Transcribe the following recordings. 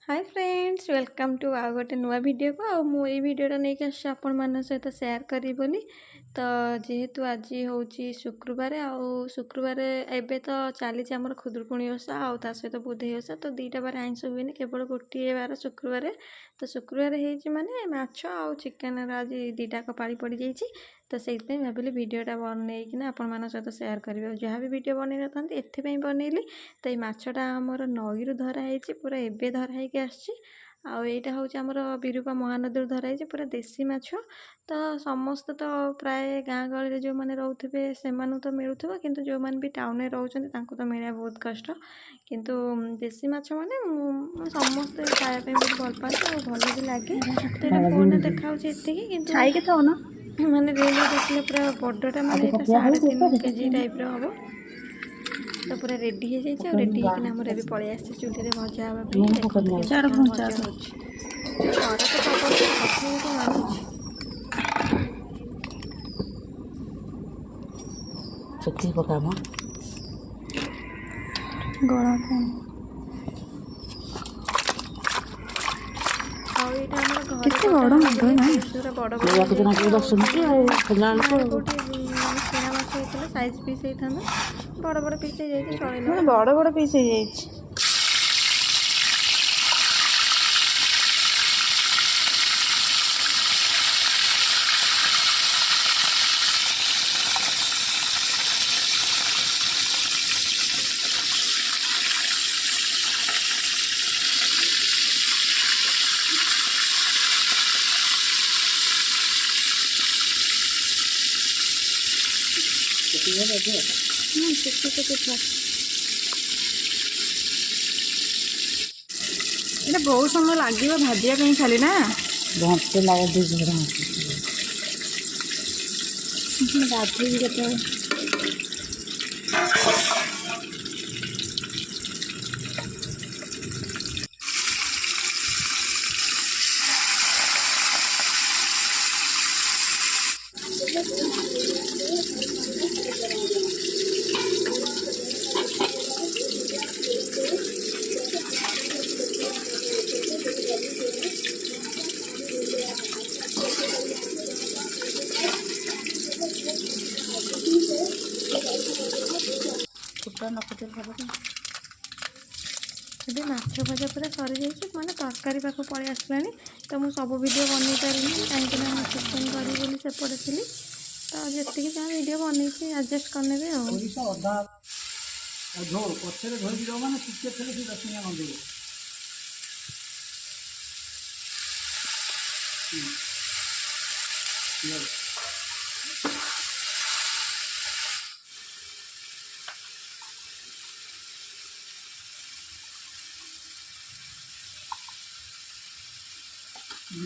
Hi friends welcome to आउ गोटे नुआ वीडियो को आ मु ये वीडियोटा नहीं आसी आपण मान सहित शेयर करी बोली तो जेहेतु आज हूँ शुक्रवार शुक्रवार एबे तो चली आमर खुदुरकुणी ओषा आ सहित बुधई ओषा तो दुईटा बार आइंस हुए केवल गोटे बार शुक्रवार तो शुक्रवार हो माने माछ आ चिकेन आज दुईटाक पाली पड़ जाइए तो से भाविली भिडटा बनईकिना आपण मान सहित सेयार करेंगे जहाँ भी भिड बनई न था एथपाई बनइली तो ये मछटा आमर नई रु धराई पूरा एबे धराई आसी आईटा हूँ आमर विरूपा महानदी धराई पूरा देसी माछ तो समस्त तो प्राय गाँ गहली जो मैंने रोथे से तो मिलूब किंतु जो मैंने भी टाउन में रोचे तो मिलवा बहुत कष्ट किंतु देसी माछ मैंने समस्ते खायापी बहुत भल पाते और भल भी लगे तो ये फोन देखा कि माने रेल देखिए पूरा बड़टा माने 3.5 केजी टाइप हम तो पूरा रेडी हो जाए और रेडी होकर आमर ए पलि आस चूल्हे भजा हाँवा गला କେତେ ବଡ଼ ମାଛ ନା ସାଇଜ ପିସ୍ ହେଇଥାନ୍ତା ବଡ଼ ବଡ଼ ପିସ୍ ହେଇଯାଇଛି ଚଳିବ ବଡ଼ ବଡ଼ ପିସ୍ ହେଇଯାଇଛି। এটা ବହୁତ ସମୟ ଲାଗିବ ଭାଜିବା ପାଇଁ ଖାଲି ନା ଘଣ୍ଟେ ଲାଗେ ଗାଧେଇବି କେତେବେଳେ ଏବେ ମାଛ ଭଜା ପୁରା ସରିଯାଇଛି ମାନେ ତରକାରୀ ପାଖକୁ ପଳେଇ ଆସିଲାଣି ତ ମୁଁ ସବୁ ଭିଡ଼ିଓ ବନେଇ ପାରିନି କାହିଁକିନା ମୁଁ ଚିକେନ୍ କରିବି ବୋଲି ସେପଟେ ଥିଲି ତ ଯେତିକି ଯାହା ଭିଡ଼ିଓ ବନେଇଛି ଆଡ଼ଜଷ୍ଟ କରିନେବି ଆଉ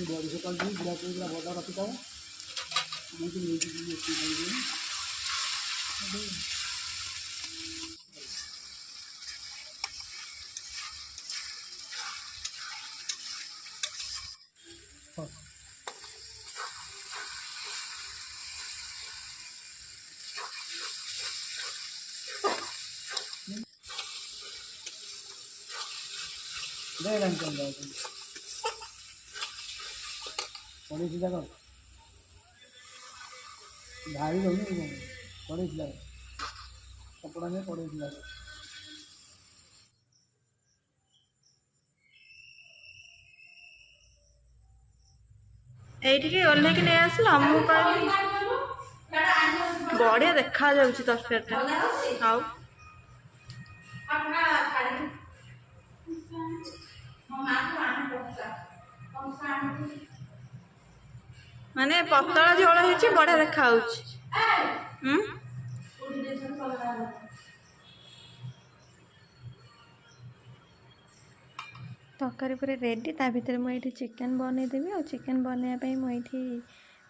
बड़ी सकाल बुढ़ा पूरा बड़ा रखी था पड़े जगह भारी रही पड़े कपड़ा में पड़े ଏଇଠିକି ଓହ୍ଲେଇକି ନେଇ ଆସିଲ ମୁଁ କହିଲି ବଢ଼ିଆ ଦେଖାଯାଉଛି ତରକାରୀଟା ଆଉ ମାନେ ପତଳା ଝୋଳ ହେଇଛି ବଢ଼ିଆ ଦେଖାଯାଉଛି तरकारी पूरा रेडी ता भीतर मुझे चिकेन बनईदेवी और चिकेन बनवाई मुझे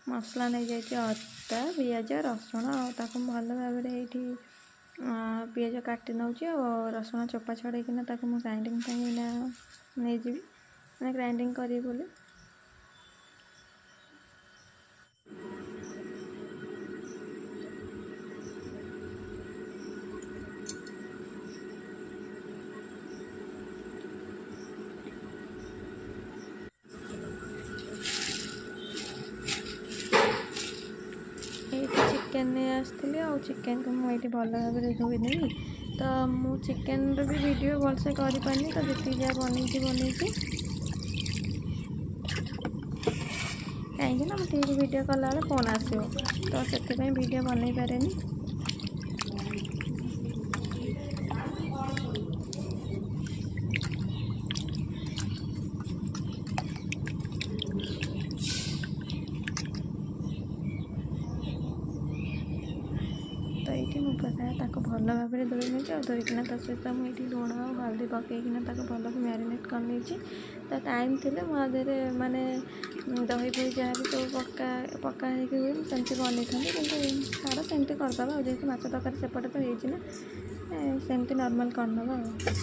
मसला नहीं जाइए अदा पिज रसुण आक भल भाव पिज काटी नौची और रसुण चोपा छड़ेकिना मुझे ग्राइंडिंग नहीं जी मैंने ग्राइंडिंग करी बोली ନେଇ ଆସିଥିଲି ଆଉ ଚିକେନ୍କୁ ମୁଁ ଏଇଠି ଭଲ ଭାବରେ ଧୋଇଦେଲି। ତ ମୁଁ ଚିକେନ୍ର ବି ଭିଡ଼ିଓ ଭଲସେ କରିପାରିନି, ତ ଯେତିକି ଯାହା ବନେଇଛି କାହିଁକି ନା ମୁଁ ଠିକ୍ ଭିଡ଼ିଓ କଲାବେଳେ ଫୋନ୍ ଆସିବ, ତ ସେଥିପାଇଁ ଭିଡ଼ିଓ ବନେଇ ପାରେନି। ତ ଏଇଠି ମୁଁ ତାକୁ ଭଲ ଭାବରେ ଧୋଇ ନେଇଛି, ଆଉ ଧୋଇକିନା ତା ସହିତ ମୁଁ ଏଇଠି ଲୁଣ ଆଉ ହଳଦୀ ପକାଇକିନା ତାକୁ ଭଲକି ମ୍ୟାରିନେଟ୍ କରିନେଇଛି। ତ ଟାଇମ୍ ଥିଲେ ମୁଁ ଆ ଦେହରେ ମାନେ ଦହି ଫହି ଯାହା ବି ସବୁ ପକା ହେଇକି ହୁଏ ମୁଁ ସେମିତି ବନେଇଥାନ୍ତି, କିନ୍ତୁ ଛାଡ଼ ସେମିତି କରିଦେବା ଆଉ। ଯେହେତୁ ମାଛ ତରକାରୀ ସେପଟେ ତ ହେଇଛି ନା, ସେମିତି ନର୍ମାଲ୍ କରିନେବା ଆଉ।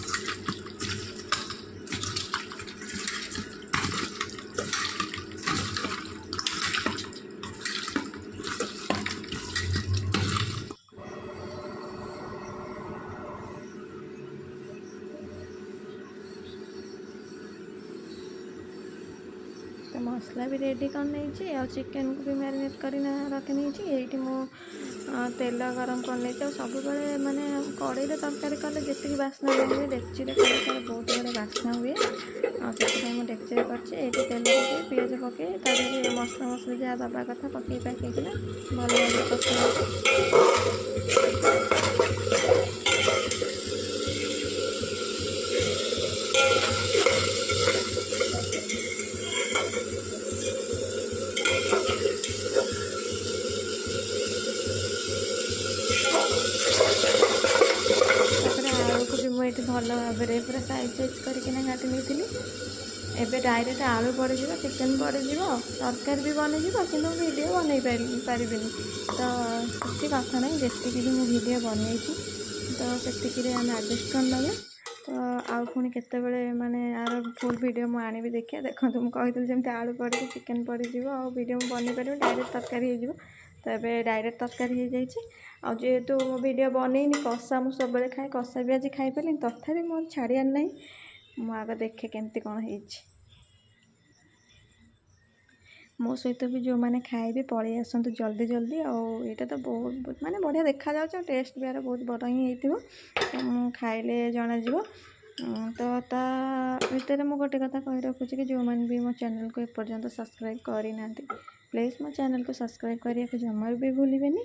ତ ମସଲା ବି ରେଡ଼ି କରିନେଇଛି, ଆଉ ଚିକେନ୍କୁ ବି ମ୍ୟାରିନେଟ୍ କରିନା ରଖିନେଇଛି। ଏଇଠି ମୁଁ ତେଲ ଗରମ କରିନେଇଛି। ଆଉ ସବୁବେଳେ ମାନେ କଡ଼େଇରେ ତରକାରୀ କଲେ ଯେତିକି ବାସ୍ନା ହୁଏ, ଡେକ୍ଚିରେ କଲେ ତାର ବହୁତ ବଢ଼ିଆ ବାସ୍ନା ହୁଏ। ଆଉ ସେଥିପାଇଁ ମୁଁ ଡେକ୍ଚିରେ କରିଛି। ଏଇଠି ତେଲ ପକାଇ ପିଆଜ ପକାଇ ତା ଦେହରେ ମସଲା ମସଲି ଯାହା ଦେବା କଥା ପକାଇକିନା ଭଲ ଭାବରେ କଷେଇଛି। ତାପରେ ଆଳୁକୁ ବି ମୁଁ ଏଇଠି ଭଲ ଭାବରେ ପୁରା ସାଇଜ୍ କରିକିନା କାଟି ନେଇଥିଲି। ଏବେ ଡାଇରେକ୍ଟ ଆଳୁ ପଡ଼ିଯିବ, ଚିକେନ୍ ପଡ଼ିଯିବ, ତରକାରୀ ବି ବନେଇଯିବ, କିନ୍ତୁ ମୁଁ ଭିଡ଼ିଓ ବନେଇ ପାରିବିନି। ତ କିଛି କଥା ନାହିଁ, ଯେତିକି ବି ମୁଁ ଭିଡ଼ିଓ ବନେଇଛି ତ ସେତିକିରେ ଆମେ ଆଡ଼ଜଷ୍ଟ କରିନେବା। ତ ଆଉ ପୁଣି କେତେବେଳେ ମାନେ ଆର ଫୁଲ୍ ଭିଡ଼ିଓ ମୁଁ ଆଣିବି ଦେଖିବା। ଦେଖନ୍ତୁ ମୁଁ କହିଥିଲି ଯେମିତି ଆଳୁ ପଡ଼ିକି ଚିକେନ୍ ପଡ଼ିଯିବ ଆଉ ଭିଡ଼ିଓ ମୁଁ ବନେଇ ପାରିବି, ଡାଇରେକ୍ଟ ତରକାରୀ ହେଇଯିବ। ତ ଏବେ ଡାଇରେକ୍ଟ ତରକାରୀ ହେଇଯାଇଛି। ଆଉ ଯେହେତୁ ମୁଁ ଭିଡ଼ିଓ ବନେଇନି, କଷା ମୁଁ ସବୁବେଳେ ଖାଏ, କଷା ବି ଆଜି ଖାଇପାରିଲିନି, ତଥାପି ମୋର ଛାଡ଼ିବାର ନାହିଁ। ମୁଁ ଆଗ ଦେଖେ କେମିତି କ'ଣ ହେଇଛି। ମୋ ସହିତ ବି ଯେଉଁମାନେ ଖାଇବେ ପଳେଇ ଆସନ୍ତୁ ଜଲ୍ଦି। ଆଉ ଏଇଟା ତ ବହୁତ ମାନେ ବଢ଼ିଆ ଦେଖାଯାଉଛି, ଆଉ ଟେଷ୍ଟ ବି ଆର ବହୁତ ବଡ଼ ହିଁ ହେଇଥିବ। ମୁଁ ଖାଇଲେ ଜଣାଯିବ। ତ ତା ଭିତରେ ମୁଁ ଗୋଟେ କଥା କହି ରଖୁଛି କି ଯେଉଁମାନେ ବି ମୋ ଚ୍ୟାନେଲ୍କୁ ଏପର୍ଯ୍ୟନ୍ତ ସବସ୍କ୍ରାଇବ୍ କରିନାହାନ୍ତି, ପ୍ଲିଜ୍ ମୋ ଚ୍ୟାନେଲ୍କୁ ସବସ୍କ୍ରାଇବ୍ କରିବାକୁ ଜମାରୁ ବି ଭୁଲିବେନି।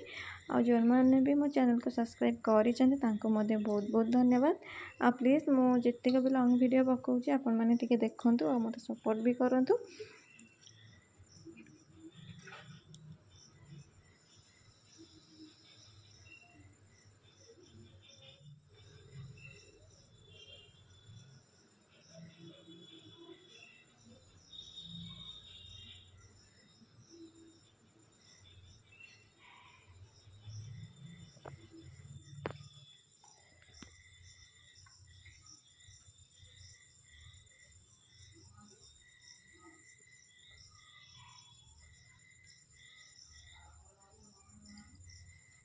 ଆଉ ଯେଉଁମାନେ ବି ମୋ ଚ୍ୟାନେଲ୍କୁ ସବସ୍କ୍ରାଇବ୍ କରିଛନ୍ତି ତାଙ୍କୁ ମଧ୍ୟ ବହୁତ ବହୁତ ଧନ୍ୟବାଦ। ଆଉ ପ୍ଲିଜ୍ ମୁଁ ଯେତିକି ବି ଲଙ୍ଗ୍ ଭିଡ଼ିଓ ପକାଉଛି ଆପଣମାନେ ଟିକେ ଦେଖନ୍ତୁ ଆଉ ମୋତେ ସପୋର୍ଟ ବି କରନ୍ତୁ।